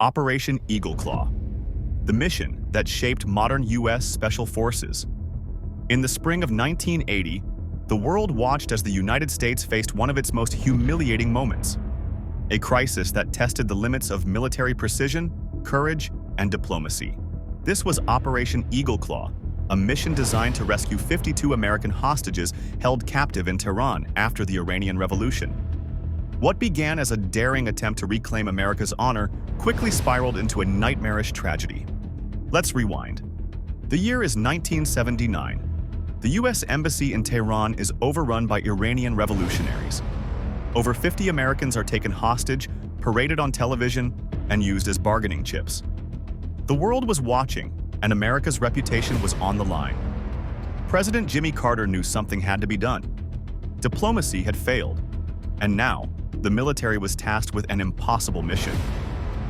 Operation Eagle Claw, the mission that shaped modern U.S. Special Forces. In the spring of 1980, the world watched as the United States faced one of its most humiliating moments, a crisis that tested the limits of military precision, courage, and diplomacy. This was Operation Eagle Claw, a mission designed to rescue 52 American hostages held captive in Tehran after the Iranian Revolution. What began as a daring attempt to reclaim America's honor quickly spiraled into a nightmarish tragedy. Let's rewind. The year is 1979. The U.S. Embassy in Tehran is overrun by Iranian revolutionaries. Over 50 Americans are taken hostage, paraded on television, and used as bargaining chips. The world was watching, and America's reputation was on the line. President Jimmy Carter knew something had to be done. Diplomacy had failed, and now the military was tasked with an impossible mission.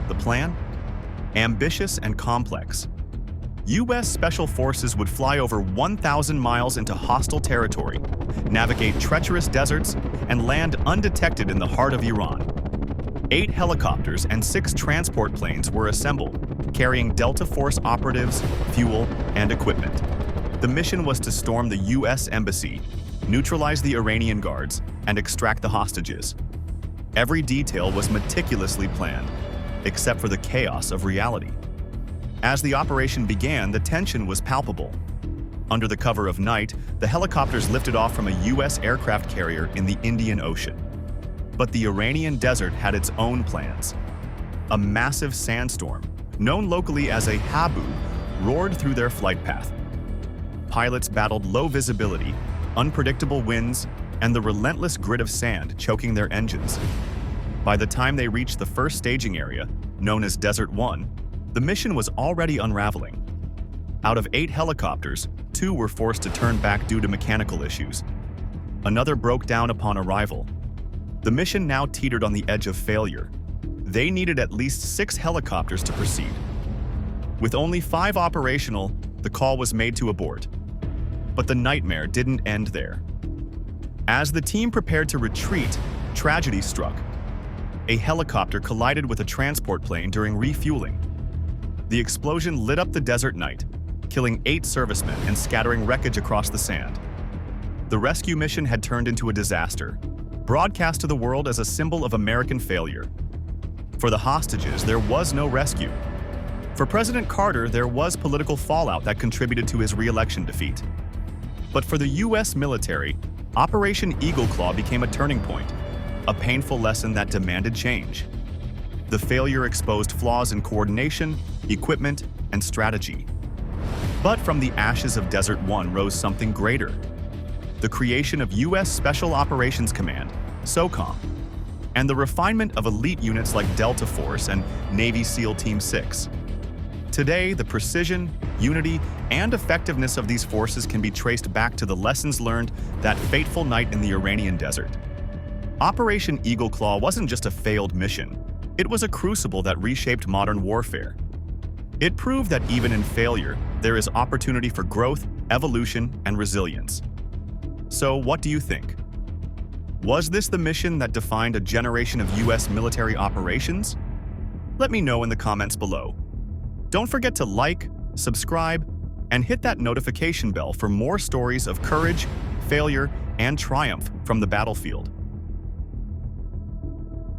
The plan? Ambitious and complex. U.S. Special Forces would fly over 1,000 miles into hostile territory, navigate treacherous deserts, and land undetected in the heart of Iran. 8 helicopters and 6 transport planes were assembled, carrying Delta Force operatives, fuel, and equipment. The mission was to storm the U.S. Embassy, neutralize the Iranian guards, and extract the hostages. Every detail was meticulously planned, except for the chaos of reality. As the operation began, the tension was palpable. Under the cover of night, the helicopters lifted off from a U.S. aircraft carrier in the Indian Ocean. But the Iranian desert had its own plans. A massive sandstorm, known locally as a habu, roared through their flight path. Pilots battled low visibility, unpredictable winds, and the relentless grit of sand choking their engines. By the time they reached the first staging area, known as Desert 1, the mission was already unraveling. Out of 8 helicopters, 2 were forced to turn back due to mechanical issues. Another broke down upon arrival. The mission now teetered on the edge of failure. They needed at least 6 helicopters to proceed. With only 5 operational, the call was made to abort. But the nightmare didn't end there. As the team prepared to retreat, tragedy struck. A helicopter collided with a transport plane during refueling. The explosion lit up the desert night, killing 8 servicemen and scattering wreckage across the sand. The rescue mission had turned into a disaster, broadcast to the world as a symbol of American failure. For the hostages, there was no rescue. For President Carter, there was political fallout that contributed to his re-election defeat. But for the U.S. military, Operation Eagle Claw became a turning point, a painful lesson that demanded change. The failure exposed flaws in coordination, equipment, and strategy. But from the ashes of Desert 1 rose something greater: the creation of U.S. Special Operations Command, SOCOM, and the refinement of elite units like Delta Force and Navy SEAL Team 6. Today, the precision, unity, and effectiveness of these forces can be traced back to the lessons learned that fateful night in the Iranian desert. Operation Eagle Claw wasn't just a failed mission. It was a crucible that reshaped modern warfare. It proved that even in failure, there is opportunity for growth, evolution, and resilience. So, what do you think? Was this the mission that defined a generation of U.S. military operations? Let me know in the comments below. Don't forget to like, subscribe, and hit that notification bell for more stories of courage, failure, and triumph from the battlefield.